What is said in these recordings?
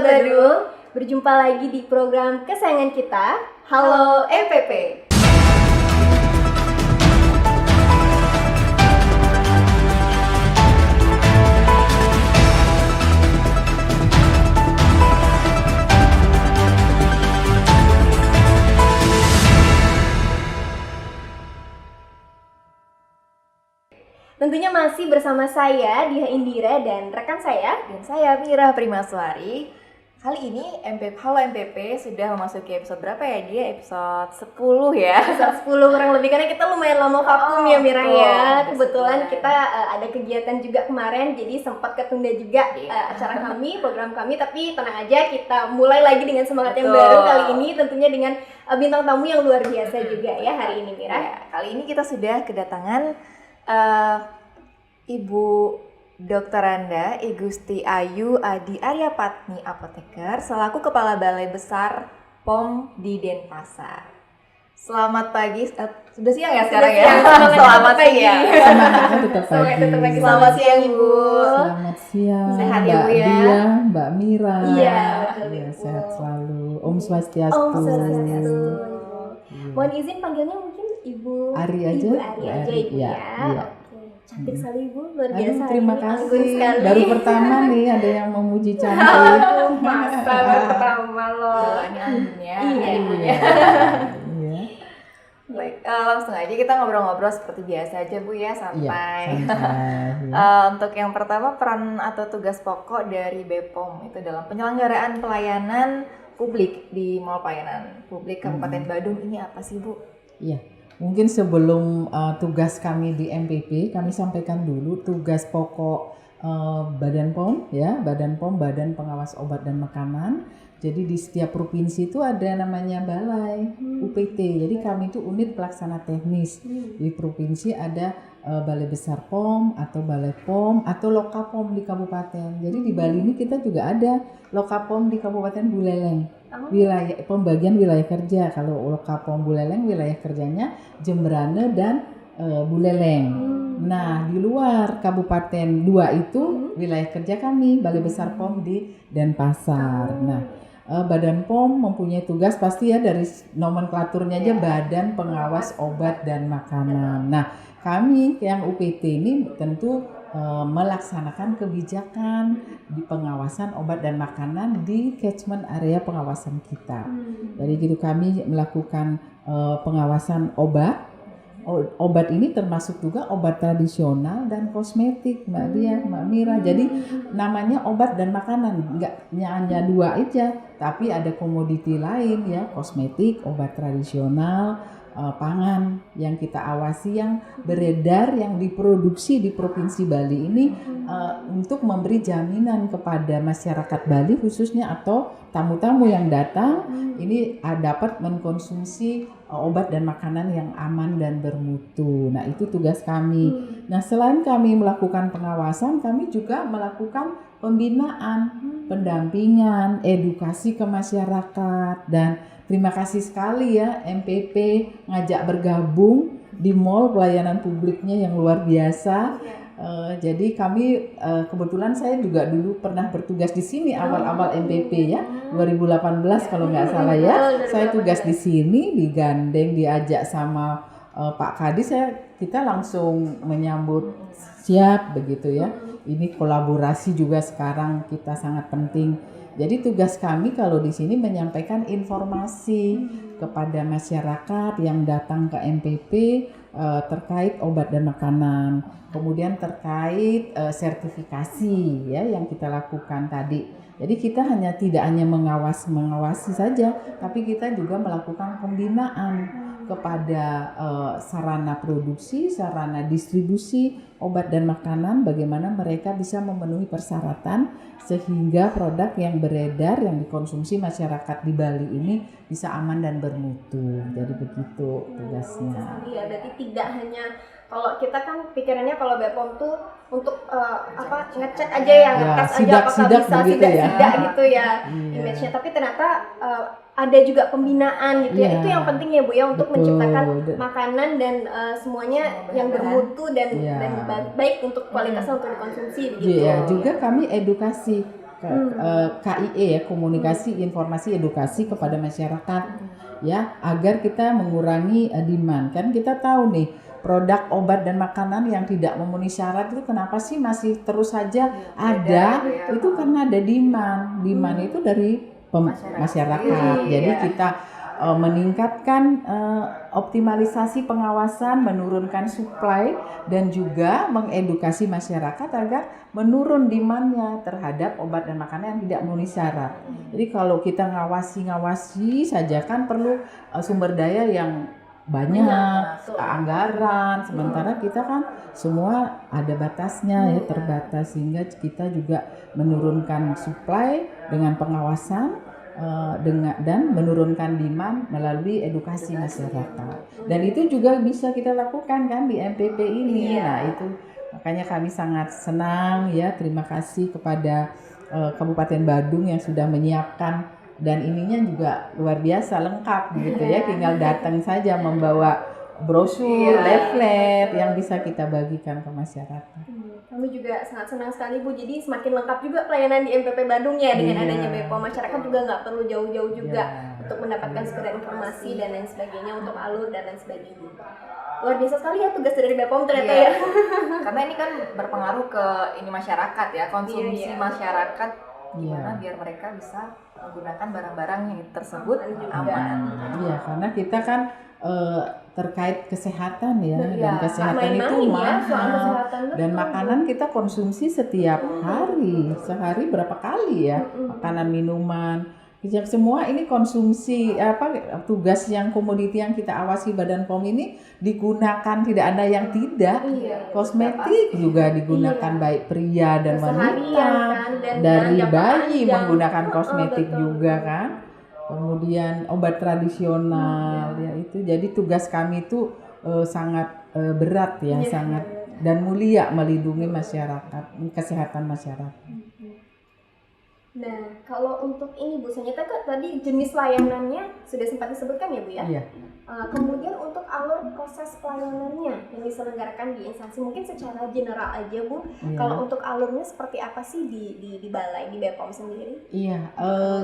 Badung, berjumpa lagi di program kesayangan kita, Halo MPP. Tentunya masih bersama saya, Diah Indira, dan rekan saya. Dan saya Mira Primaswari. Kali ini Halo MPP sudah memasuki episode berapa ya dia? Episode 10 ya? Episode 10 kurang lebih, karena kita lumayan lama vakum ya Mira ya. Kebetulan kita ada kegiatan juga kemarin, jadi sempat ketunda juga acara kami, program kami. Tapi tenang aja, kita mulai lagi dengan semangat yang baru kali ini. Tentunya dengan bintang tamu yang luar biasa juga ya hari ini Mira. Ya, kali ini kita sudah kedatangan Ibu Dr. Anda Igusti Ayu Adi Aryapatni Apoteker selaku Kepala Balai Besar POM di Denpasar. Selamat pagi, sudah siang ya sekarang ya? Selamat siang. Selamat siang Ibu. Selamat siang. Sehat ya Bu ya? Dia, Mbak Mira. Iya, Sehat selalu. Om Swastiastu. Om Swastiastu. Mohon izin panggilnya mungkin Ibu Ari aja. Ibu Ari aja Ibu ya. Iya. Cantik sekali Ibu, luar biasa. Terima ini, kasih. anggun sekali. Baru pertama nih ada yang memuji cantik. Masa baru pertama loh. Ini anggunnya. Iya. Iya. Baik, langsung aja kita ngobrol-ngobrol seperti biasa aja Bu ya, santai. Untuk yang pertama, peran atau tugas pokok dari BPOM itu dalam penyelenggaraan pelayanan publik di Mall Pelayanan Publik Kabupaten Badung ini apa sih Bu? Iya. Mungkin sebelum tugas kami di MPP, kami sampaikan dulu tugas pokok Badan POM ya, Badan POM, Badan Pengawas Obat dan Makanan. Jadi di setiap provinsi itu ada namanya balai UPT. Jadi kami itu unit pelaksana teknis. Di provinsi ada Balai Besar POM atau Balai POM atau Lokapom di kabupaten. Jadi di Bali ini kita juga ada Lokapom di Kabupaten Buleleng. Wilayah pembagian wilayah kerja. Kalau Lokapom Buleleng wilayah kerjanya Jemberane dan Buleleng. Nah, di luar Kabupaten 2 itu wilayah kerja kami Balai Besar POM di Denpasar. Nah, Badan POM mempunyai tugas pasti ya dari nomenklaturnya aja Badan Pengawas Obat dan Makanan. Nah, kami yang UPT ini tentu melaksanakan kebijakan di pengawasan obat dan makanan di catchment area pengawasan kita. Dari gitu kami melakukan pengawasan obat. Obat ini termasuk juga obat tradisional dan kosmetik, Mbak Dia, Mbak Mira. Jadi namanya obat dan makanan, nggak hanya dua aja, tapi ada komoditi lain ya, kosmetik, obat tradisional, pangan yang kita awasi yang beredar, yang diproduksi di Provinsi Bali ini untuk memberi jaminan kepada masyarakat Bali khususnya atau tamu-tamu yang datang ini dapat mengkonsumsi obat dan makanan yang aman dan bermutu. Nah, itu tugas kami. Nah, selain kami melakukan pengawasan, kami juga melakukan pembinaan, pendampingan, edukasi ke masyarakat. Dan terima kasih sekali ya MPP ngajak bergabung di mall pelayanan publiknya yang luar biasa. Jadi kami kebetulan saya juga dulu pernah bertugas di sini awal-awal MPP ya 2018 kalau nggak salah ya. Saya tugas di sini, digandeng, diajak sama Pak Kadis, kita langsung menyambut siap begitu ya. Ini kolaborasi juga sekarang kita sangat penting. Jadi tugas kami kalau di sini menyampaikan informasi kepada masyarakat yang datang ke MPP terkait obat dan makanan. Kemudian terkait sertifikasi ya yang kita lakukan tadi. Jadi kita tidak hanya mengawasi saja, tapi kita juga melakukan pembinaan kepada sarana produksi, sarana distribusi obat dan makanan, bagaimana mereka bisa memenuhi persyaratan sehingga produk yang beredar yang dikonsumsi masyarakat di Bali ini bisa aman dan bermutu. Jadi begitu tugasnya. Iya, berarti tidak hanya kalau kita kan pikirannya kalau BPOM tuh untuk ngecek aja ya, ngetes aja apakah bisa sidak gitu ya image-nya, tapi ternyata ada juga pembinaan gitu ya. Itu yang penting ya Bu ya, untuk menciptakan makanan dan semuanya yang bermutu dan baik untuk kualitasnya untuk dikonsumsi begitu. Iya, juga kami edukasi KIE ya, komunikasi, informasi, edukasi kepada masyarakat ya, agar kita mengurangi demand. Kan kita tahu nih produk obat dan makanan yang tidak memenuhi syarat itu kenapa sih masih terus saja ada? Itu karena ada demand. Demand itu dari masyarakat. Jadi kita meningkatkan optimalisasi pengawasan, menurunkan supply dan juga mengedukasi masyarakat agar menurun demandnya terhadap obat dan makanan yang tidak memenuhi syarat. Jadi kalau kita ngawasi saja kan perlu sumber daya yang banyak, anggaran, sementara kita kan semua ada batasnya ya, terbatas, sehingga kita juga menurunkan supply dengan pengawasan dan menurunkan demand melalui edukasi masyarakat. Dan itu juga bisa kita lakukan kan di MPP ini. Nah itu makanya kami sangat senang ya, terima kasih kepada Kabupaten Badung yang sudah menyiapkan, dan ininya juga luar biasa lengkap gitu ya, tinggal datang saja membawa brosur, leaflet yang bisa kita bagikan ke masyarakat. Kami juga sangat senang sekali Bu, jadi semakin lengkap juga pelayanan di MPP Badung ya dengan adanya BPOM. Masyarakat juga nggak perlu jauh-jauh juga untuk mendapatkan sekedar informasi dan lain sebagainya, untuk alur dan lain sebagainya. Luar biasa sekali ya tugas dari BPOM ternyata ya. Karena ini kan berpengaruh ke ini masyarakat ya, konsumsi masyarakat, gimana biar mereka bisa menggunakan barang-barang yang tersebut aman. Iya, karena kita kan terkait kesehatan ya, dan kesehatan itu mahal, dan makanan kita konsumsi setiap hari, sehari berapa kali ya, makanan, minuman, semua ini konsumsi tugas yang komoditi yang kita awasi Badan POM ini digunakan, tidak ada yang tidak. Kosmetik juga digunakan, baik pria dan wanita, dari bayi menggunakan kosmetik juga kan. Kemudian obat tradisional ya itu. Jadi tugas kami itu sangat berat ya, sangat dan mulia melindungi masyarakat, kesehatan masyarakat. Nah, kalau untuk ini Bu, ternyata tadi jenis layanannya sudah sempat disebutkan ya Bu ya? Iya. Kemudian untuk alur proses pelayanannya yang diselenggarakan di instansi, mungkin secara general aja Bu, kalau untuk alurnya seperti apa sih di balai, di BPOM sendiri? Iya,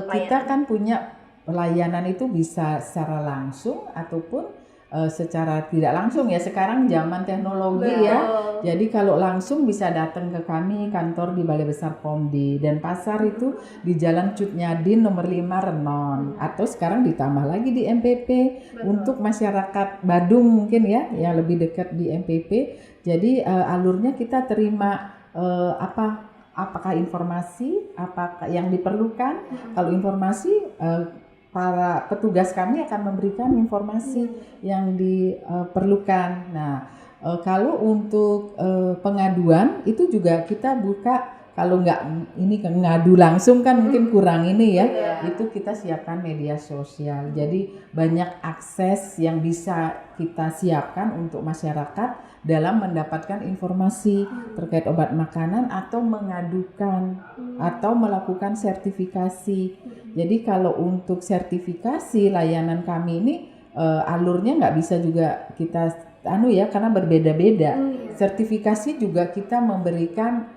kita kan punya pelayanan itu bisa secara langsung ataupun secara tidak langsung ya. Sekarang zaman teknologi ya. Jadi kalau langsung bisa datang ke kami, kantor di Balai Besar POM di Denpasar itu di Jalan Cut Nyadin nomor 5 Renon, atau sekarang ditambah lagi di MPP. Untuk masyarakat Badung mungkin ya yang lebih dekat di MPP. Jadi alurnya kita terima apakah informasi, apakah yang diperlukan. Kalau informasi, para petugas kami akan memberikan informasi yang diperlukan. Nah, kalau untuk pengaduan itu juga kita buka, kalau nggak ini ngadu langsung kan mungkin kurang ini ya, itu kita siapkan media sosial. Jadi banyak akses yang bisa kita siapkan untuk masyarakat dalam mendapatkan informasi terkait obat makanan atau mengadukan atau melakukan sertifikasi. Jadi kalau untuk sertifikasi layanan kami ini alurnya nggak bisa juga kita karena berbeda-beda. Sertifikasi juga kita memberikan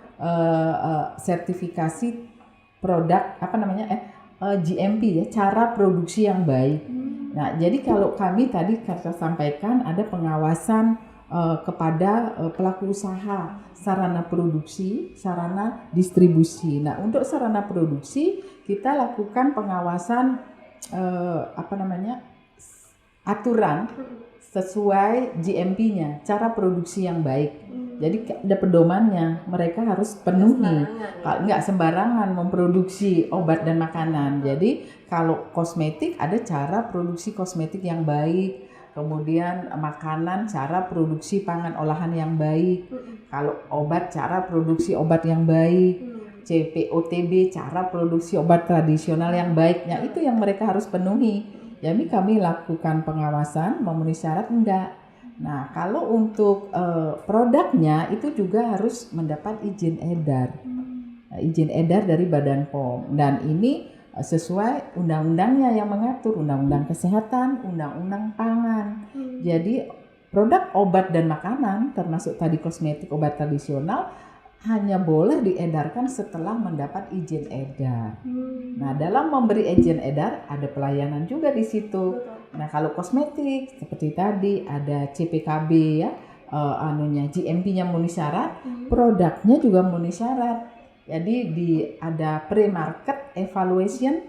sertifikasi produk GMP ya, cara produksi yang baik. Nah, jadi kalau kami tadi kita sampaikan ada pengawasan kepada pelaku usaha, sarana produksi, sarana distribusi. Nah, untuk sarana produksi kita lakukan pengawasan aturan sesuai GMP-nya, cara produksi yang baik. Jadi ada pedomannya, mereka harus penuhi. Kalau nggak sembarangan memproduksi obat dan makanan. Jadi kalau kosmetik ada cara produksi kosmetik yang baik. Kemudian makanan, cara produksi pangan olahan yang baik. Kalau obat, cara produksi obat yang baik. CPOTB, cara produksi obat tradisional yang baik. Nah, itu yang mereka harus penuhi. Jadi kami lakukan pengawasan, memenuhi syarat enggak. Nah, kalau untuk produknya itu juga harus mendapat izin edar. Izin edar dari Badan POM. Dan ini sesuai undang-undangnya yang mengatur, Undang-Undang Kesehatan, Undang-Undang Pangan. Jadi produk obat dan makanan termasuk tadi kosmetik, obat tradisional hanya boleh diedarkan setelah mendapat izin edar. Nah, dalam memberi izin edar ada pelayanan juga di situ. Nah, kalau kosmetik seperti tadi ada CPKB ya, GMP-nya memenuhi syarat, produknya juga memenuhi syarat. Jadi ada pre-market evaluation.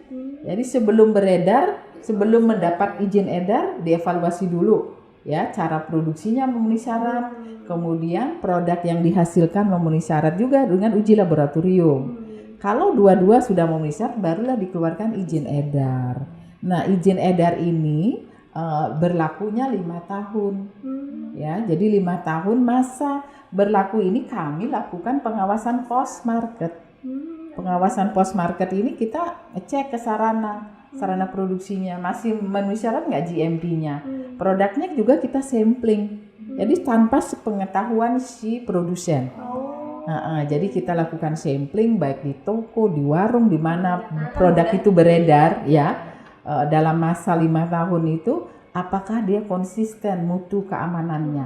Jadi sebelum beredar, sebelum mendapat izin edar, dievaluasi dulu ya, cara produksinya memenuhi syarat, kemudian produk yang dihasilkan memenuhi syarat juga dengan uji laboratorium. Kalau dua-dua sudah memenuhi syarat, barulah dikeluarkan izin edar. Nah, izin edar ini berlakunya 5 tahun. Ya, jadi 5 tahun masa berlaku ini kami lakukan pengawasan post market. Pengawasan post market ini kita cek ke sarana produksinya masih memenuhi syarat nggak GMP-nya. Produknya juga kita sampling. Jadi tanpa sepengetahuan si produsen. Jadi kita lakukan sampling baik di toko, di warung, di mana produk itu beredar ya. Dalam masa 5 tahun itu apakah dia konsisten mutu keamanannya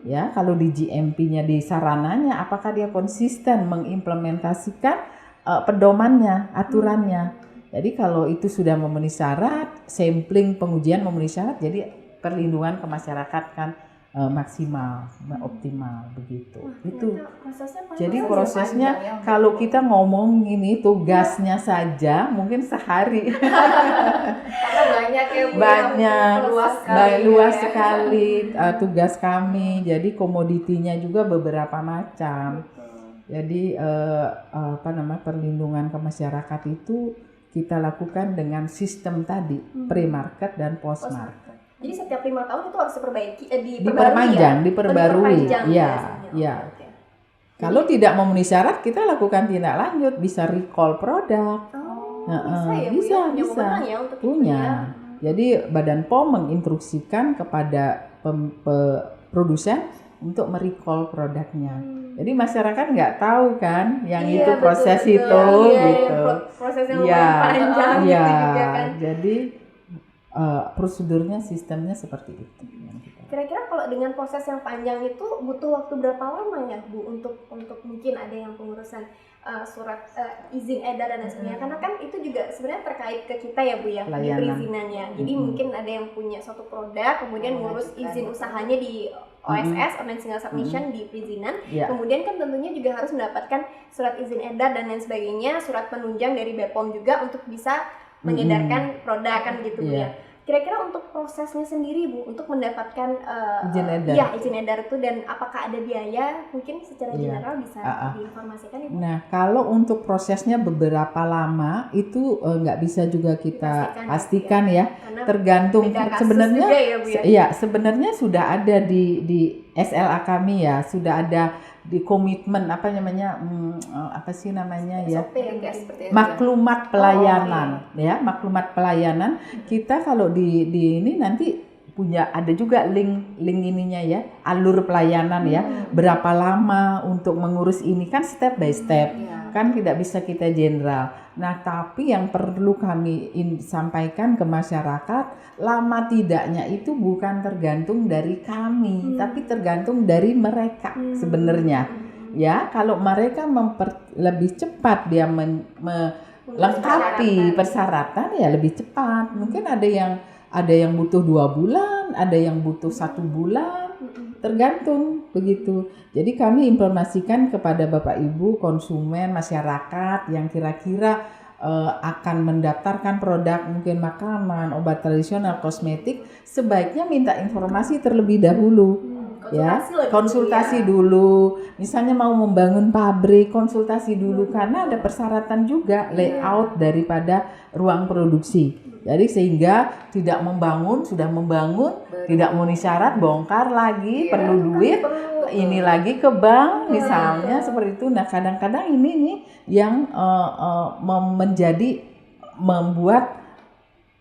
ya, kalau di GMP-nya di sarananya apakah dia konsisten mengimplementasikan pedomannya, aturannya. Jadi kalau itu sudah memenuhi syarat, sampling pengujian memenuhi syarat, jadi perlindungan ke masyarakat kan maksimal, optimal begitu. Itu. Jadi prosesnya kalau kita ngomong ini tugasnya saja mungkin sehari. Karena banyak ya Bu. Banyak, luas sekali ya. Tugas kami. Jadi komoditinya juga beberapa macam. Jadi perlindungan ke masyarakat itu kita lakukan dengan sistem tadi, pre-market dan post-market. Jadi setiap 5 tahun itu harus diperbarui. Ya. Kalau tidak memenuhi syarat, kita lakukan tindak lanjut, bisa recall produk. Bisa. Punya. Jadi Badan POM menginstruksikan kepada produsen untuk merecall produknya. Jadi masyarakat nggak tahu kan yang itu proses itu gitu. Prosesnya lumayan panjang gitu juga kan. Jadi prosedurnya, sistemnya seperti itu. Kira-kira kalau dengan proses yang panjang itu butuh waktu berapa lama ya Bu untuk mungkin ada yang pengurusan surat izin edar dan sebagainya, karena kan itu juga sebenarnya terkait ke kita ya Bu ya, di perizinannya. Jadi mungkin ada yang punya suatu produk kemudian ngurus izin usahanya di OSS, Online Single Submission, di perizinan. Kemudian kan tentunya juga harus mendapatkan surat izin edar dan lain sebagainya, surat penunjang dari BPOM juga untuk bisa mengedarkan produk kan gitu Bu ya. Kira-kira untuk prosesnya sendiri Bu, untuk mendapatkan izin edar. Iya, izin edar itu, dan apakah ada biaya? Mungkin secara general bisa diinformasikan Ibu. Nah, kalau untuk prosesnya beberapa lama itu nggak bisa juga kita pastikan ya. Tergantung sebenarnya sebenarnya sudah ada di SLA kami ya, sudah ada di komitmen maklumat pelayanan maklumat pelayanan. Kita kalau di ini nanti punya ada juga link ininya ya, alur pelayanan ya, berapa lama untuk mengurus ini kan step by step. Kan tidak bisa kita general. Nah, tapi yang perlu kami sampaikan ke masyarakat, lama tidaknya itu bukan tergantung dari kami, tapi tergantung dari mereka sebenarnya. Ya, kalau mereka lebih cepat dia melengkapi persyaratan ya lebih cepat. Mungkin ada yang butuh 2 bulan, ada yang butuh 1 bulan, tergantung begitu. Jadi kami informasikan kepada Bapak Ibu konsumen, masyarakat yang kira-kira akan mendaftarkan produk mungkin makanan, obat tradisional, kosmetik, sebaiknya minta informasi terlebih dahulu. Konsultasi dulu. Misalnya mau membangun pabrik, konsultasi dulu karena ada persyaratan juga layout daripada ruang produksi. Jadi sehingga sudah membangun, tidak memenuhi syarat, bongkar lagi, perlu duit, ini lagi ke bank misalnya seperti itu. Nah, kadang-kadang ini nih yang membuat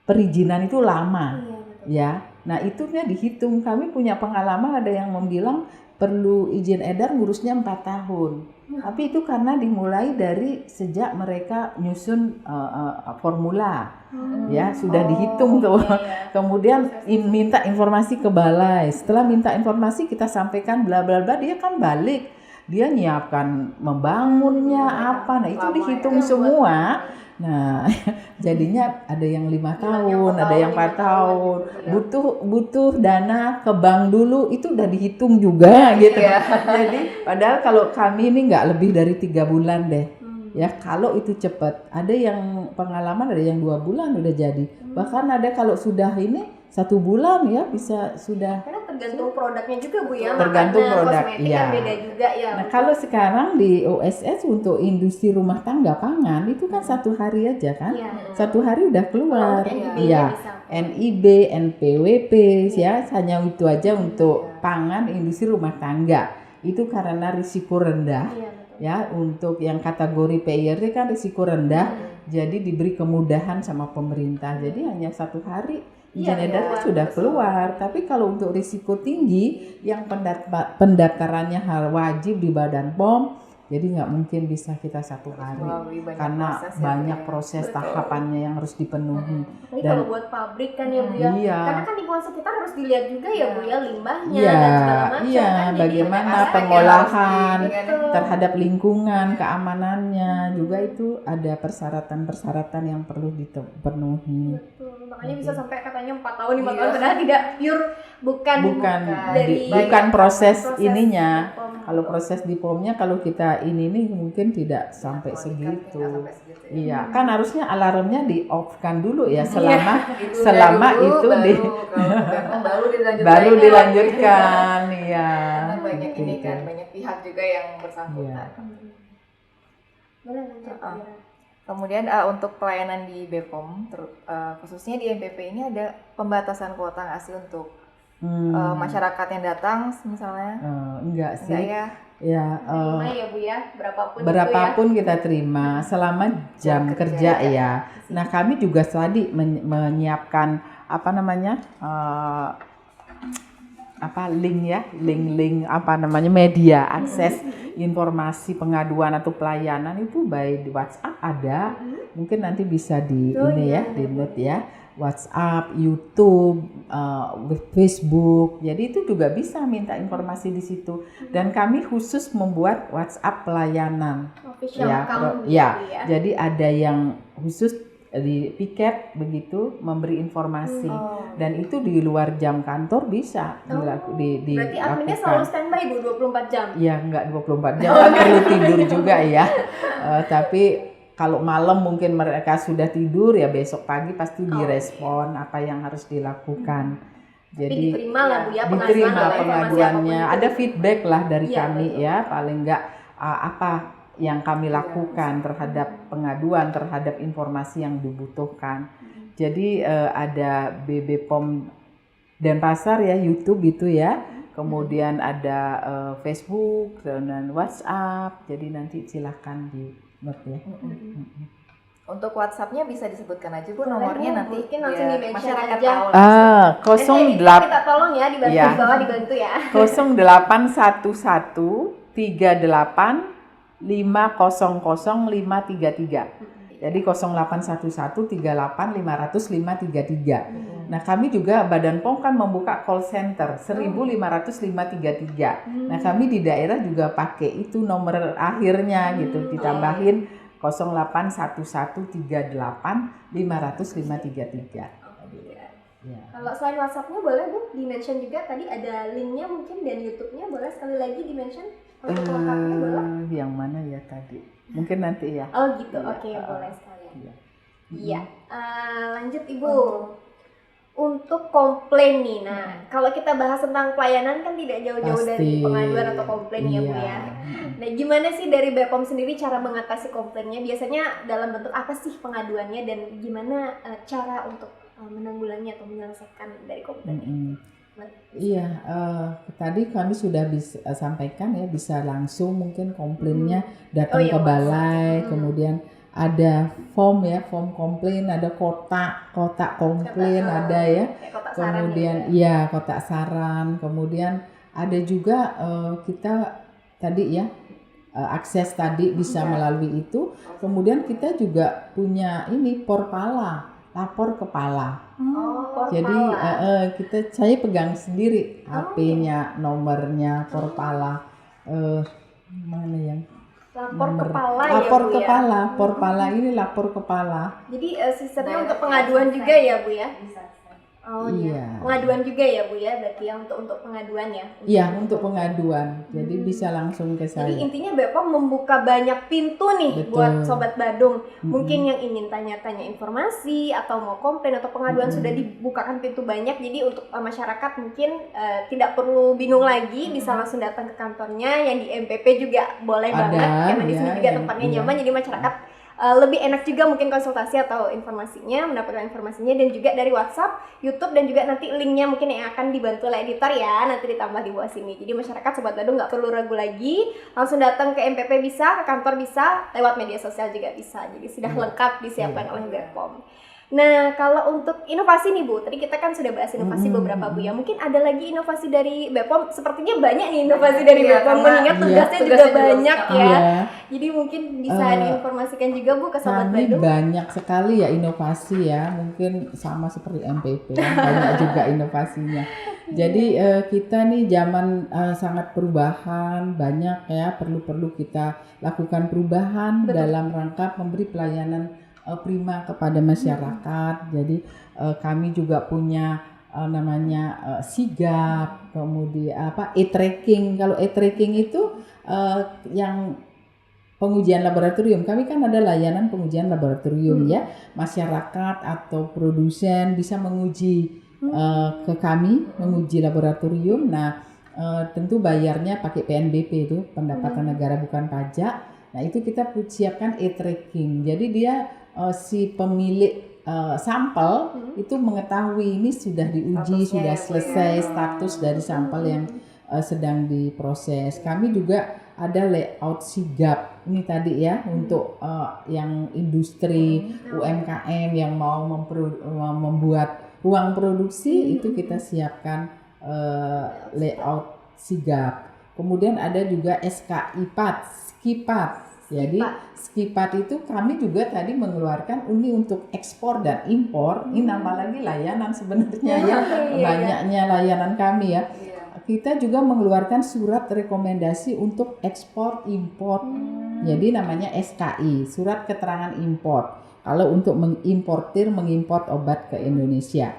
perizinan itu lama, ya. Nah, itu dihitung. Kami punya pengalaman ada yang membilang perlu izin edar ngurusnya 4 tahun. Tapi itu karena dimulai dari sejak mereka nyusun formula. Ya, sudah dihitung tuh. Kemudian minta informasi ke balai. Setelah minta informasi kita sampaikan bla bla bla, dia kan balik. dia nyiapkan membangunnya apa, nah itu dihitung semua. Nah, jadinya ada yang 5 tahun, ada yang 4 tahun, butuh dana ke bank dulu, itu udah dihitung juga gitu. Jadi padahal kalau kami ini nggak lebih dari 3 bulan deh. Ya kalau itu cepat, ada yang pengalaman ada yang 2 bulan udah jadi, bahkan ada kalau sudah ini 1 bulan ya bisa sudah. Karena tergantung produknya juga Bu ya, Tergantung produk, kosmetik iya. kan beda juga ya. Nah kalau sekarang di OSS untuk industri rumah tangga pangan itu kan 1 hari aja kan, 1 hari udah keluar, iya. NIB, NPWP ya, hanya itu aja untuk pangan industri rumah tangga. Itu karena risiko rendah. Ya, untuk yang kategori PIRT kan risiko rendah, jadi diberi kemudahan sama pemerintah. Jadi hanya 1 hari izin edar sudah keluar. Tapi kalau untuk risiko tinggi yang pendaftarannya wajib di Badan POM, jadi nggak mungkin bisa kita 1 hari karena banyak proses tahapannya yang harus dipenuhi. Tapi kalau buat pabrik kan ya Bu ya, karena kan lingkungan sekitar harus dilihat juga ya Bu ya, limbahnya dan segala macam kan. Bagaimana pengolahan terhadap lingkungan, keamanannya juga itu ada persyaratan-persyaratan yang perlu dipenuhi. Makanya bisa sampai katanya 4 tahun 5 tahun padahal tidak pure, bukan proses ininya. Kalau proses di POM-nya kalau kita ini nih mungkin tidak sampai segitu. Iya, kan harusnya alarmnya di off-kan dulu ya selama itu baru dilanjutkan. Iya. Banyak ini kan, banyak pihak juga yang bersangkutan. Kemudian untuk pelayanan di BPOM, khususnya di MPP ini ada pembatasan kuota nggak sih untuk masyarakat yang datang misalnya? Enggak sih. Enggak ya Bu ya, berapapun kita terima selama jam kerja ya. Nah kami juga tadi menyiapkan link media akses informasi pengaduan atau pelayanan itu baik di WhatsApp ada, mungkin nanti bisa di di note ya. WhatsApp, YouTube, Facebook, jadi itu juga bisa minta informasi di situ. Dan kami khusus membuat WhatsApp pelayanan. Jadi ada yang khusus di piket begitu memberi informasi dan itu di luar jam kantor bisa berarti adminnya selalu standby Bu 24 jam? Ya enggak 24 jam kan perlu tidur juga ya. Tapi kalau malam mungkin mereka sudah tidur ya besok pagi pasti direspon apa yang harus dilakukan. Jadi diterima lah Bu ya pengaduannya, ada feedback lah dari kami ya, paling enggak apa yang kami lakukan terhadap pengaduan, terhadap informasi yang dibutuhkan. Jadi ada BB-POM Denpasar ya, YouTube itu ya. Kemudian ada Facebook dan WhatsApp. Jadi nanti silakan di note ya. Untuk WhatsApp-nya bisa disebutkan aja Bu nomornya nanti mungkin langsung di masyarakat aja. Tahu. 08 minta tolong ya dibantu di bawah dibantu ya. 0811 38 500 533. Jadi 0811 38 500 533. Nah, kami juga Badan POM kan membuka call center 1500 533. Nah, kami di daerah juga pakai itu nomor akhirnya gitu, ditambahin 0811 38 500 533. Ya. Kalau selain WhatsApp-nya boleh Bu di-mention juga tadi ada linknya mungkin dan YouTube-nya boleh sekali lagi di-mention untuk lengkapnya boleh? Yang mana ya tadi? Mungkin nanti ya. Oh gitu, oke boleh sekalian. Iya. Lanjut Ibu. Untuk komplain nih, kalau kita bahas tentang pelayanan kan tidak jauh-jauh dari pengaduan atau komplain ya Bu ya. Nah gimana sih dari BPOM sendiri cara mengatasi komplainnya? Biasanya dalam bentuk apa sih pengaduannya dan gimana cara untuk menanggulangi atau menyelesaikan dari komplain? Iya, tadi kami sudah sampaikan ya, bisa langsung mungkin komplainnya datang ke balai, kemudian ada form ya, form komplain, ada kotak komplain ada ya, kemudian kotak saran, kemudian ada juga kita tadi ya akses tadi bisa melalui itu, kemudian kita juga punya ini Porpala, lapor kepala. Jadi saya pegang sendiri HP-nya, nomornya Porpala. Mana yang Lapor nomor kepala ya lapor Bu ya. kepala, porpala ini lapor kepala. Jadi sistemnya untuk pengaduan juga ya Bu ya. Oh Iya. Pengaduan juga ya Bu ya, berarti ya untuk pengaduan ya. Iya, untuk pengaduan. Jadi bisa langsung ke Jadi saya. intinya BPOM membuka banyak pintu nih Betul. buat Sobat Badung. Mungkin yang ingin tanya-tanya informasi atau mau komplain atau pengaduan sudah dibukakan pintu banyak. Jadi untuk masyarakat mungkin tidak perlu bingung lagi, bisa langsung datang ke kantornya. Yang di MPP juga boleh Ada, banget, karena di sini ya, juga yang- tempatnya iya. nyaman. Jadi masyarakat lebih enak juga mungkin konsultasi atau informasinya, mendapatkan informasinya, dan juga dari WhatsApp, YouTube, dan juga nanti linknya mungkin yang akan dibantu oleh editor ya, nanti ditambah di bawah sini. Jadi masyarakat Sobat Badung nggak perlu ragu lagi, langsung datang ke MPP bisa, ke kantor bisa, lewat media sosial juga bisa. Jadi sudah lengkap disiapkan oleh BPOM. Nah, kalau untuk inovasi nih Bu, tadi kita kan sudah bahas inovasi beberapa Bu ya. Mungkin ada lagi inovasi dari BPOM, sepertinya banyak nih inovasi dari Iya, BPOM, karena mengingat tugasnya juga tugasnya juga banyak ya. Iya. Jadi mungkin bisa diinformasikan juga Bu ke Sobat Kami Badung. banyak sekali ya inovasi ya, mungkin sama seperti MPP ya, banyak juga inovasinya. Jadi kita nih zaman sangat perubahan, banyak ya, perlu kita lakukan perubahan dalam rangka memberi pelayanan prima kepada masyarakat. Jadi kami juga punya namanya sigap, kemudian e-tracking. Kalau e-tracking itu yang pengujian laboratorium. Kami kan ada layanan pengujian laboratorium ya. Masyarakat atau produsen bisa menguji ke kami, menguji laboratorium. Nah, tentu bayarnya pakai PNBP itu, pendapatan negara bukan pajak. Nah, itu kita siapkan e-tracking. Jadi dia si pemilik sampel itu mengetahui ini sudah diuji, sudah selesai status dari sampel yang sedang diproses. Kami juga ada layout sigap ini tadi ya, untuk yang industri UMKM yang mau membuat ruang produksi, itu kita siapkan layout sigap. Kemudian ada juga Skipat. Jadi Skipat itu kami juga tadi mengeluarkan ini untuk ekspor dan impor. Ini nambah lagi layanan sebenarnya ya, banyaknya layanan kami ya. Kita juga mengeluarkan surat rekomendasi untuk ekspor impor. Jadi namanya SKI, surat keterangan impor. Kalau untuk mengimport obat ke Indonesia,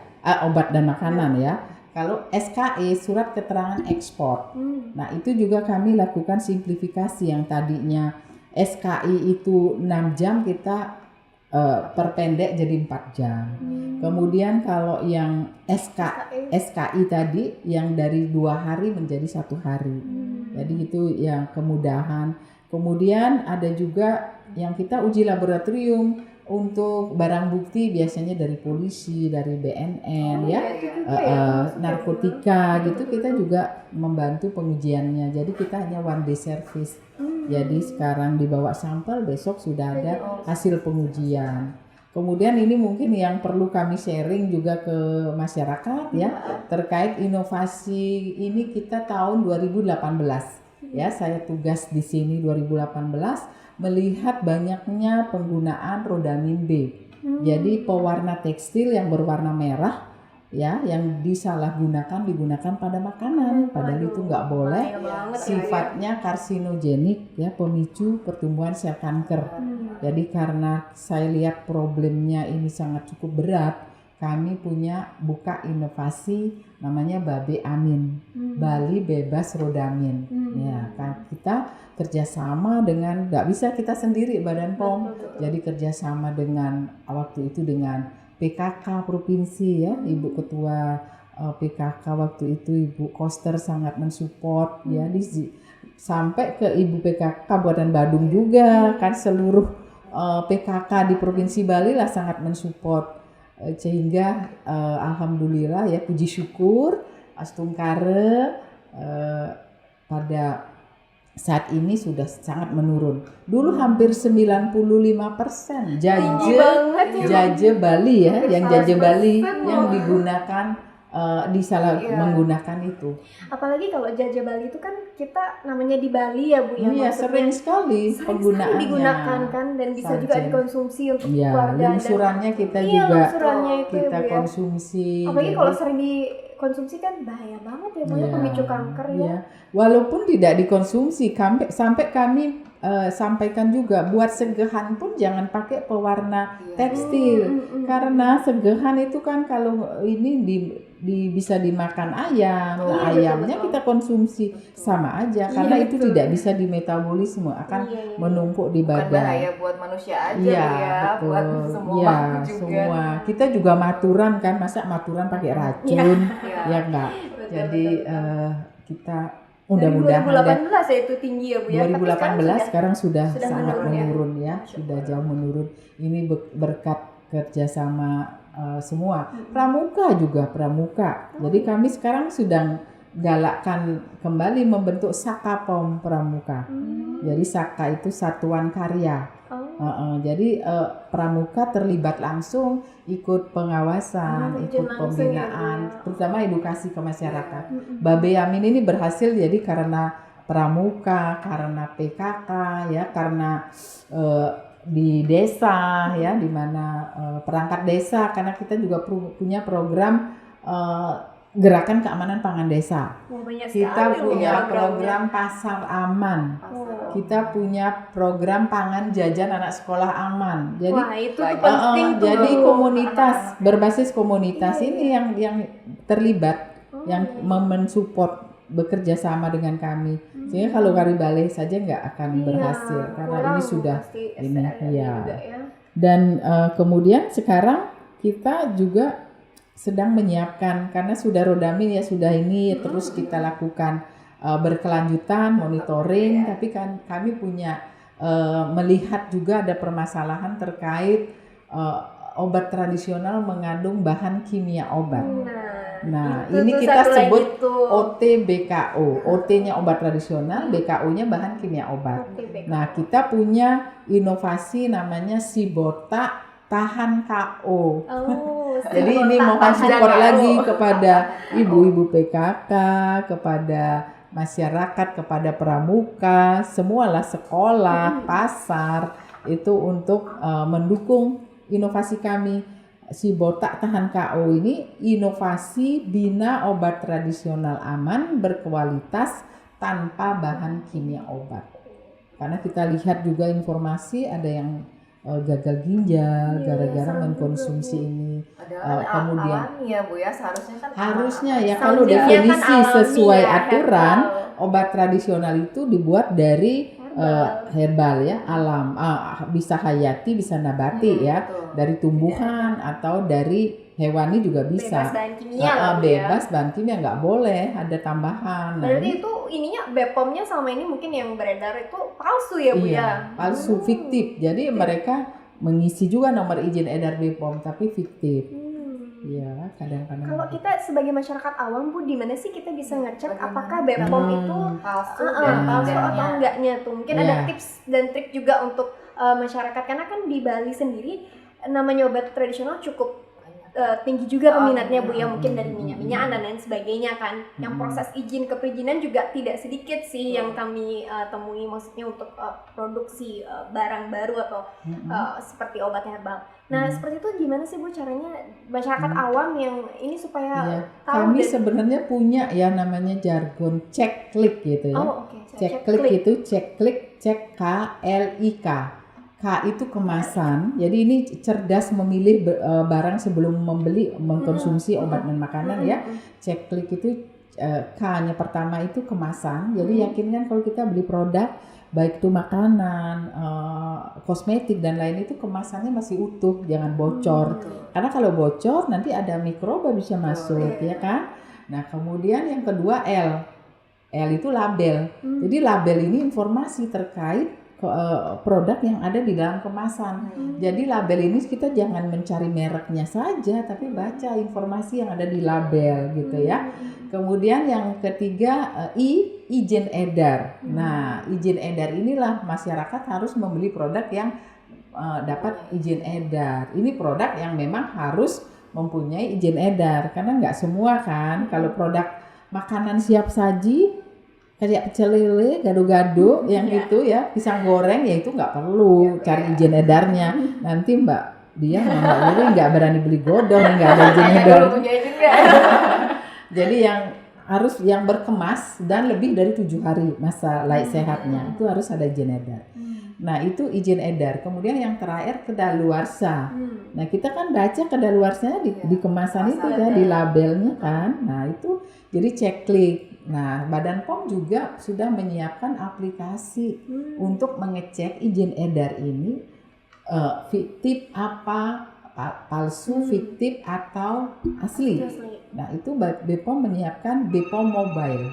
obat dan makanan ya. Kalau SKE, surat keterangan ekspor. Nah, itu juga kami lakukan simplifikasi. Yang tadinya SKI itu 6 jam, kita perpendek jadi 4 jam. Kemudian kalau yang SKI tadi yang dari 2 hari menjadi 1 hari. Jadi itu yang kemudahan. Kemudian ada juga yang kita uji laboratorium untuk barang bukti, biasanya dari polisi, dari BNN narkotika gitu, kita juga membantu pengujiannya. Jadi kita hanya one day service. Jadi sekarang dibawa sampel, besok sudah ada hasil pengujian. Kemudian ini mungkin yang perlu kami sharing juga ke masyarakat ya, terkait inovasi ini. Kita tahun 2018 ya, saya tugas di sini 2018, melihat banyaknya penggunaan rodamin B. Jadi pewarna tekstil yang berwarna merah ya, yang digunakan pada makanan, padahal itu nggak boleh. Sifatnya karsinogenik ya, pemicu pertumbuhan sel kanker. Jadi karena saya lihat problemnya ini sangat cukup berat, kami buka inovasi namanya Babe Amin, Bali Bebas Rodamin. Ya, kan kita kerjasama dengan, nggak bisa kita sendiri Badan POM, jadi kerjasama dengan waktu itu dengan PKK provinsi ya, Ibu Ketua PKK waktu itu Ibu Koster sangat mensupport ya, sampai ke Ibu PKK Kabupaten Badung juga kan, seluruh PKK di Provinsi Bali lah sangat mensupport, sehingga alhamdulillah ya, puji syukur Astungkare pada saat ini sudah sangat menurun. Dulu hampir 95% jaje Bali ya, yang jaje Bali yang digunakan menggunakan itu. Apalagi kalau jaje Bali itu kan kita namanya di Bali ya Bu ya. Iya, sering sekali penggunaannya digunakan kan, dan bisa juga dikonsumsi untuk keluarga. Lungsurannya kita dan, juga lungsurannya itu kita ya, Bu, ya. konsumsi. Apalagi kalau sering dikonsumsi dikonsumsi kan bahaya banget ya, Bu, Iya, pemicu kanker ya. iya. Walaupun tidak dikonsumsi, sampai kami sampaikan juga buat segehan pun jangan pakai pewarna tekstil, karena segehan itu kan kalau ini bisa dimakan ayam, Iya, ayamnya betul. kita konsumsi sama aja, karena Iya, itu betul. tidak bisa dimetabolisme, akan Iya. menumpuk di Bukan badan. bahaya buat manusia aja Iya, ya, betul. buat semua Iya, makhluk juga. semua. Kita juga maturan kan, masa maturan pakai racun, ya enggak. Betul, Jadi betul. kita Dari mudah-mudahan deh, 2018 ya itu tinggi ya, Bu ya. Tapi 2018 sekarang sudah sudah sangat menurun ya. menurun ya, sudah jauh menurun. Ini berkat kerjasama semua. Pramuka. Jadi kami sekarang sedang galakkan kembali membentuk Sakapom Pramuka. Jadi Saka itu satuan karya. Jadi Pramuka terlibat langsung, ikut pengawasan, ikut langsung pembinaan, ya, Bu, ya. terutama edukasi ke masyarakat. Babe Yamin ini berhasil jadi karena Pramuka, karena PKK ya, karena di desa ya, di mana perangkat desa, karena kita juga punya program gerakan keamanan pangan desa. Banyak Kita sekali, Bu, punya programnya. program pasar aman. Kita punya program pangan jajan anak sekolah aman. Jadi Wah, itu tuh penting tuh. jadi Bu. komunitas, berbasis komunitas ini yang terlibat, yang mensupport, bekerja sama dengan kami. Sehingga kalau Kari Balai saja nggak akan berhasil karena kurang ini sudah pasti ini SDM ya. juga ya. Dan kemudian sekarang kita juga sedang menyiapkan, karena sudah Rodamin ya, sudah ini terus kita lakukan berkelanjutan monitoring, tapi kan kami punya melihat juga ada permasalahan terkait obat tradisional mengandung bahan kimia obat. Nah, itu ini tuh kita satu lagi sebut tuh. OTBKO. OT-nya obat tradisional, BKO-nya bahan kimia obat. OTBKO. Nah, kita punya inovasi namanya Sibota Tahan KO. Jadi ini mohon support lagi kepada ibu-ibu PKK, kepada masyarakat, kepada pramuka, semualah, sekolah, pasar, itu untuk mendukung inovasi kami. Sibota Tahan KO ini inovasi bina obat tradisional aman, berkualitas, tanpa bahan kimia obat. Karena kita lihat juga informasi ada yang gagal ginjal gara-gara mengkonsumsi ini. Kemudian alami ya, Bu ya, seharusnya kan harusnya ya, Seharusnya kalau kan definisi alami sesuai ya, aturan, herbal. obat tradisional itu dibuat dari herbal ya, alam, bisa hayati, bisa nabati ya, betul. dari tumbuhan atau dari hewani juga bisa. Bebas bahan kimia lah, Bu, Bebas bahan kimia, nggak boleh ada tambahan. Nah, Berarti itu ininya BPOM-nya selama ini mungkin yang beredar itu palsu ya, Bu ya? iya, palsu, fiktif. Jadi mereka mengisi juga nomor izin edar BPOM tapi fiktif. Iya, kadang-kadang. Kalau kita sebagai masyarakat awam, Bu, di mana sih kita bisa ngecek apakah BPOM itu palsu palsu atau enggaknya tuh? Mungkin ada Iya. tips dan trik juga untuk masyarakat, karena kan di Bali sendiri namanya obat tradisional cukup tinggi juga peminatnya, Bu ya, mungkin dari minyak-minyakan dan lain sebagainya kan. Yang proses izin keperizinan juga tidak sedikit sih yang kami temui, maksudnya untuk produksi barang baru atau seperti obat herbal. Nah, seperti itu gimana sih, Bu, caranya masyarakat awam yang ini supaya tahu? Kami sebenarnya punya ya namanya jargon cek klik gitu ya. Oh, oke. Cek klik itu cek klik, cek KLIK. K itu kemasan, jadi ini cerdas memilih barang sebelum membeli, mengkonsumsi obat dan makanan ya. Cek klik itu K-nya pertama itu kemasan, jadi yakinkan kalau kita beli produk baik itu makanan, kosmetik dan lain itu kemasannya masih utuh, jangan bocor. Karena kalau bocor nanti ada mikroba bisa masuk, ya kan? Nah, kemudian yang kedua L itu label. Jadi label ini informasi terkait produk yang ada di dalam kemasan. Jadi label ini kita jangan mencari mereknya saja, tapi baca informasi yang ada di label gitu ya. Kemudian yang ketiga izin edar. Nah, izin edar inilah masyarakat harus membeli produk yang dapat izin edar. Ini produk yang memang harus mempunyai izin edar, karena nggak semua kan. Kalau produk makanan siap saji kayak pecel lele, gado-gado yang itu ya, pisang goreng ya itu nggak perlu cari izin edarnya. Nanti Mbak Dia sama Mbak Lili nggak berani beli godong, nggak ada izin edar. Jadi yang berkemas dan lebih dari 7 hari masa layak sehatnya itu harus ada izin edar. Nah itu izin edar. Kemudian yang terakhir kedaluarsa. Nah kita kan baca kedaluarsanya di kemasan itu ya, di labelnya kan. Nah itu jadi ceklik. Nah Badan POM juga sudah menyiapkan aplikasi untuk mengecek izin edar ini fiktif apa, palsu, fiktif atau asli. Nah itu BPOM menyiapkan BPOM Mobile.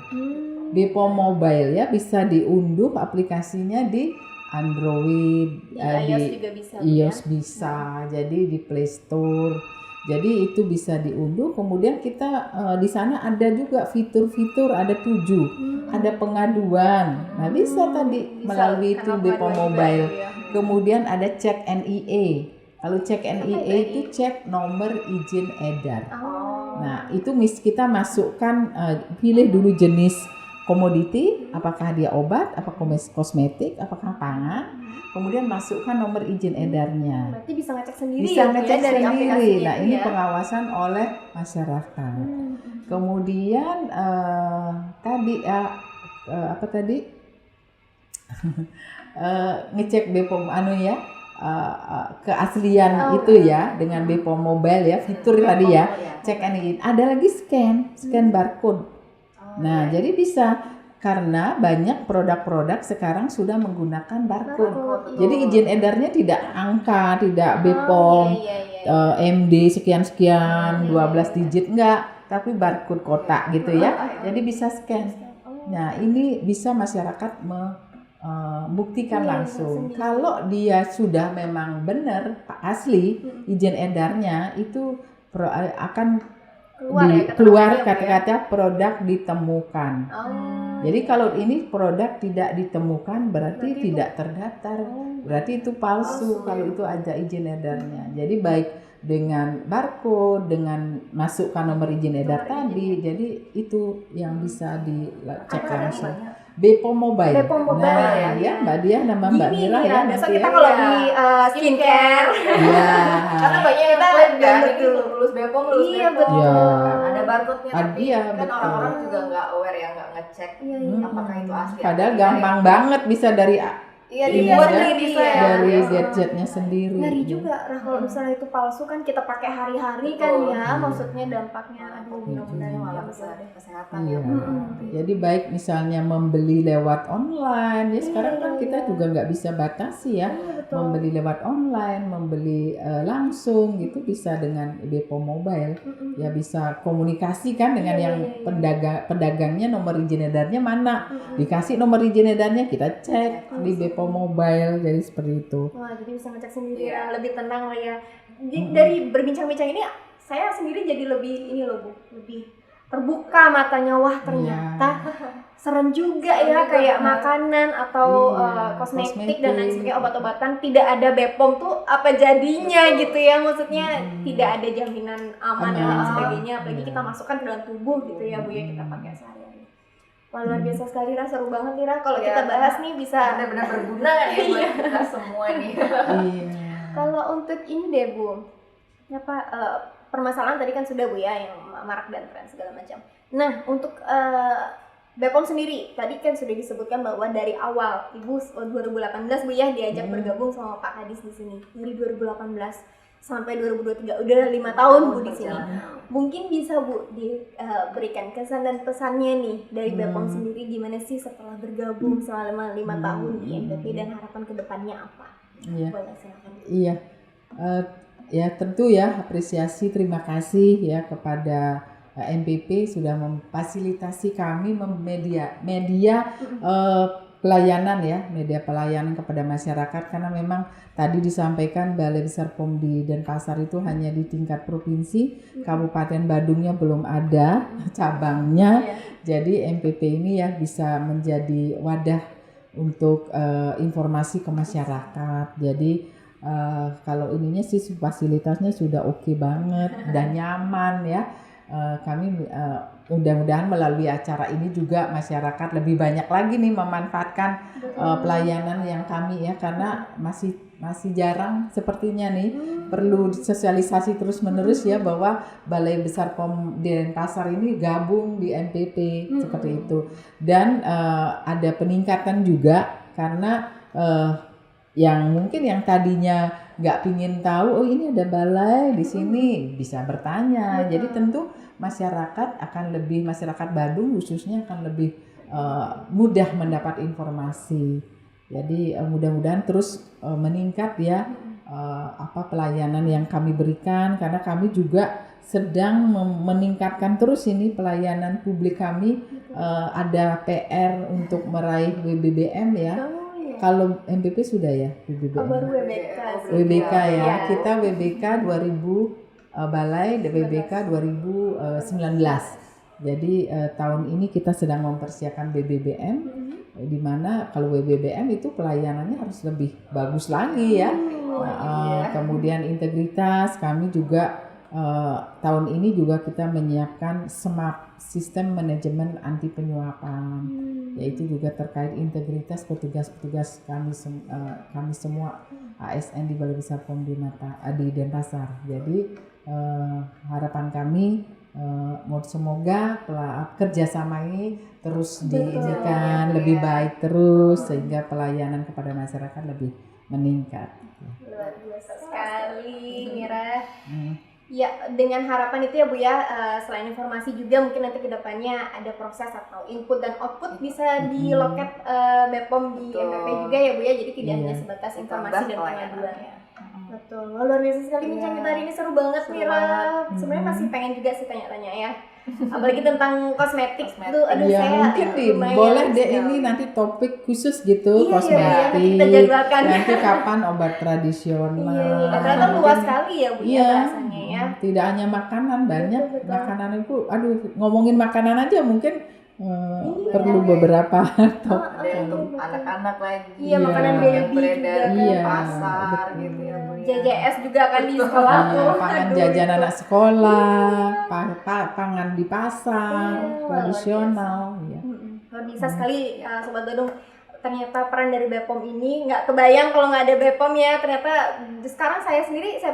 BPOM Mobile ya bisa diunduh aplikasinya di Android, di iOS juga bisa. iOS bisa, jadi di Play Store. Jadi itu bisa diunduh. Kemudian kita di sana ada juga fitur-fitur, ada 7, ada pengaduan. Nah bisa tadi melalui itu BPOM Mobile. Kemudian ada cek NIE. Kalau cek NIE itu cek nomor izin edar. Nah itu kita masukkan, pilih dulu jenis komoditi, apakah dia obat, apakah kosmetik, apakah pangan. Kemudian masukkan nomor izin edarnya. Berarti bisa ngecek sendiri. Bisa ngecek dari sendiri. Nah ini ya. pengawasan oleh masyarakat. Kemudian tadi apa tadi? Ngecek BPOM keaslian itu ya dengan BPOM Mobile ya, fitur tadi ya, cek NII. Ada lagi scan barcode. Nah jadi bisa, karena banyak produk-produk sekarang sudah menggunakan barcode. Jadi izin edarnya tidak angka, tidak BPOM MD sekian-sekian 12 digit enggak, tapi barcode kotak gitu ya. Jadi bisa scan. Nah ini bisa masyarakat buktikan langsung. Kalau dia sudah memang benar asli izin edarnya itu akan keluar kata-kata produk ditemukan. Jadi kalau ini produk tidak ditemukan berarti tidak terdaftar. Berarti itu palsu kalau itu ada izin edarnya. Jadi baik dengan barcode, dengan masukkan nomor izin edar tadi. Jadi itu yang bisa dicek langsung. BPOM Mobile. Nah, ya Mbak Dia, nama Mbak Mira ya. Biasa kita kalau di skincare. Iya. Karena banyak kita kan ini lulus BPOM, lulus BPOM. Ada barcode-nya tapi kan orang-orang juga nggak aware ya, nggak ngecek apakah itu asli. Padahal gampang banget bisa dari dibuat bisa ya. Dari gadgetnya sendiri. Ngeri juga kalau misalnya itu palsu kan kita pakai hari-hari kan ya, maksudnya dampaknya mudah-mudahan malah bisa ada kesehatan ya. Jadi baik misalnya membeli lewat online ya, sekarang kan kita juga nggak bisa batasi ya, membeli lewat online, membeli langsung gitu bisa dengan BPOM Mobile. Ya bisa komunikasi kan dengan yang pedagangnya, nomor izin edarnya mana, dikasih nomor izin edarnya, kita cek di BPOM Mobile, jadi seperti itu. Wah, jadi bisa ngecek sendiri ya, lebih tenang lah ya. Dari berbincang-bincang ini, saya sendiri jadi lebih lebih terbuka matanya. Wah ternyata serem juga ya, kayak makanan atau kosmetik dan lain sebagainya, obat-obatan tidak ada BPOM tuh apa jadinya gitu ya, maksudnya tidak ada jaminan aman dan lain sebagainya, apalagi kita masukkan ke dalam tubuh gitu ya Bu ya, kita pakai sehari-hari. Wah, luar biasa sekali Ra, seru banget nih Ra, kalau kita bahas nih bisa benar-benar berguna ya buat kita semua nih. Kalau untuk ini deh Bu, permasalahan tadi kan sudah Bu ya, yang marak dan tren segala macam. Nah untuk BPOM sendiri, tadi kan sudah disebutkan bahwa dari awal Ibu 2018 Bu ya diajak bergabung sama Pak Kadis di sini. Dari 2018 sampai 2023 udah 5 tahun Bu di sini. Mungkin bisa Bu diberikan kesan dan pesannya nih dari BPOM sendiri, gimana sih setelah bergabung selama 5 tahun di MPP dan harapan kedepannya apa? Boleh silakan. Iya. Ya tentu ya apresiasi, terima kasih ya kepada MPP sudah memfasilitasi kami media pelayanan ya, media pelayanan kepada masyarakat, karena memang tadi disampaikan Balai Besar POM di Denpasar itu hanya di tingkat provinsi, Kabupaten Badungnya belum ada cabangnya. Jadi MPP ini ya bisa menjadi wadah untuk informasi ke masyarakat. Jadi kalau ininya sih fasilitasnya sudah oke banget dan nyaman ya. kami mudah-mudahan melalui acara ini juga masyarakat lebih banyak lagi nih memanfaatkan pelayanan yang kami ya, karena masih jarang sepertinya nih, perlu sosialisasi terus-menerus ya bahwa Balai Besar POM Denpasar ini gabung di MPP seperti itu. Dan ada peningkatan juga karena yang mungkin yang tadinya nggak pingin tahu, oh ini ada balai di sini, bisa bertanya. Jadi tentu masyarakat Badung khususnya akan lebih mudah mendapat informasi. Jadi mudah-mudahan terus meningkat ya pelayanan yang kami berikan, karena kami juga sedang meningkatkan terus ini pelayanan publik kami. Ada PR untuk meraih WBBM ya. Kalau MPP sudah ya WBBM. Baru WBK ya. Kita WBK 2000 Balai WBK 2019. Jadi tahun ini kita sedang mempersiapkan WBBM, di mana kalau WBBM itu pelayanannya harus lebih bagus lagi ya. Kemudian integritas, kami juga tahun ini juga kita menyiapkan SMAP, sistem manajemen anti penyuapan, yaitu juga terkait integritas petugas-petugas kami semua ASN di Balai Besar POM di Denpasar. Jadi harapan kami semoga kerjasama ini terus diinginkan lebih baik terus, sehingga pelayanan kepada masyarakat lebih meningkat. Luar biasa sekali, Mira. Ya, dengan harapan itu ya Bu ya, selain informasi juga mungkin nanti kedepannya ada proses atau input dan output bisa di loket BPOM di MPP juga ya Bu ya, jadi tidak hanya sebatas informasi dan pengaduan. Betul, wah, luar biasa sekali bincang kita hari ini, seru banget Mira. Sebenarnya masih pengen juga sih tanya-tanya ya, apalagi tentang kosmetik tuh, aduh ya, saya mungkin boleh deh ini nanti topik khusus gitu, kosmetik. Kita jadwalkan. Nanti kapan obat tradisional. Ternyata luas sekali ya Bu ya bahasanya ya. Tidak hanya makanan, banyak makanan itu. Aduh, ngomongin makanan aja mungkin perlu beberapa topik. Untuk anak-anak lagi. Iya, makanan baby yang beredar juga di kan. pasar gitu ya. JJS juga kan di sekolah tuh. Pangan jajan anak sekolah, pangan di pasar, tradisional. Luar biasa sekali Sobat Badung. Ternyata peran dari BPOM ini nggak kebayang kalau nggak ada BPOM ya. Ternyata sekarang saya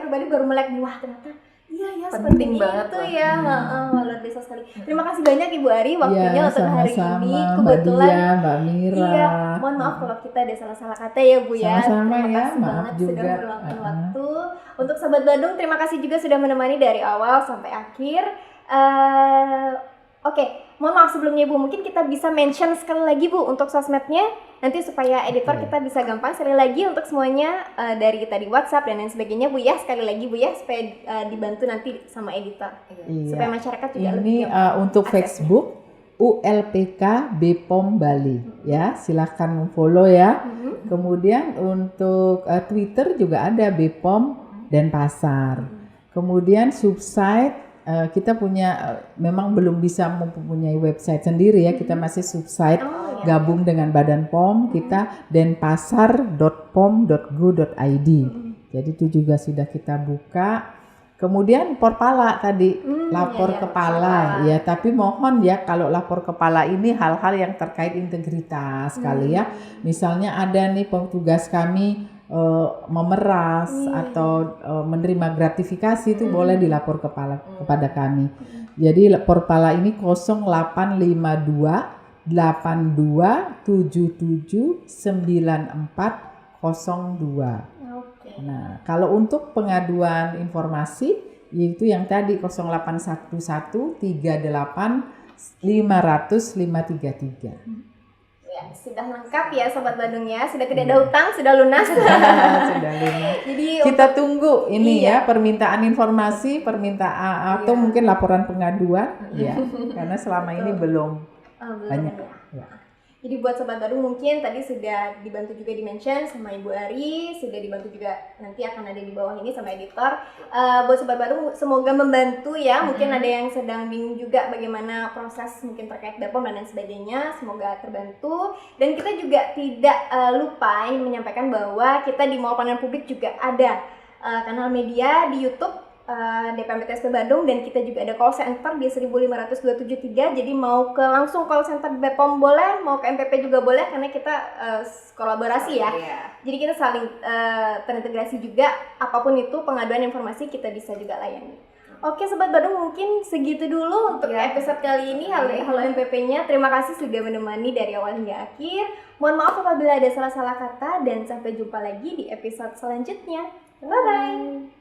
pribadi baru melek, wah ternyata iya penting seperti banget itu ya. Luar biasa sekali. Terima kasih banyak Ibu Ari waktunya untuk hari ini. Kebetulan Mbak Mira. Iya, mohon maaf kalau kita ada salah-salah kata ya Bu ya. Sama-sama terima ya, kasih maaf banget juga. sudah meluangkan waktu. Untuk Sobat Badung, terima kasih juga sudah menemani dari awal sampai akhir. Oke, mohon maaf sebelumnya Bu, mungkin kita bisa mention sekali lagi Bu untuk sosmednya, nanti supaya editor kita bisa gampang sekali lagi untuk semuanya dari kita di WhatsApp dan lain sebagainya Bu ya, sekali lagi Bu ya, supaya dibantu nanti sama editor, supaya masyarakat juga lebih untuk aksesnya. Facebook ULPK BPOM Bali ya, silahkan follow ya. Kemudian untuk Twitter juga ada BPOM Denpasar. Kemudian subsite kita punya, memang belum bisa mempunyai website sendiri ya, kita masih subsite gabung dengan Badan POM, kita denpasar.pom.go.id. Jadi itu juga sudah kita buka. Kemudian Porpala tadi, lapor kepala ya, tapi mohon ya kalau lapor kepala ini hal-hal yang terkait integritas kali ya. Misalnya ada nih petugas kami memeras atau menerima gratifikasi, itu boleh dilapor kepada kami. Jadi Porpala ini 0852 8277 9402. Nah, kalau untuk pengaduan informasi yaitu yang tadi 0811 38 500 533. Ya, sudah lengkap ya Sobat Badung ya, sudah tidak ada utang, sudah lunas. Sudah lunas. Jadi kita tunggu ini ya permintaan informasi, atau mungkin laporan pengaduan ya, karena selama ini belum banyak. Ya. Jadi buat Sobat Badung mungkin tadi sudah dibantu juga di-mention sama Ibu Ari, sudah dibantu juga nanti akan ada di bawah ini sama editor. Buat Sobat Badung semoga membantu ya, mungkin ada yang sedang bingung juga bagaimana proses mungkin terkait BPOM dan lain sebagainya, semoga terbantu. Dan kita juga tidak lupa menyampaikan bahwa kita di Mall Pelayanan Publik juga ada kanal media di YouTube DPM TSP Bandung, dan kita juga ada call center di 15273. Jadi mau ke langsung call center BPOM boleh, mau ke MPP juga boleh, karena kita kolaborasi ya. Jadi kita saling terintegrasi juga, apapun itu pengaduan informasi kita bisa juga layani. Oke Sobat Bandung, mungkin segitu dulu untuk episode kali ini. Halo MPP-nya, terima kasih sudah menemani dari awal hingga akhir. Mohon maaf apabila ada salah-salah kata, dan sampai jumpa lagi di episode selanjutnya. Bye-bye.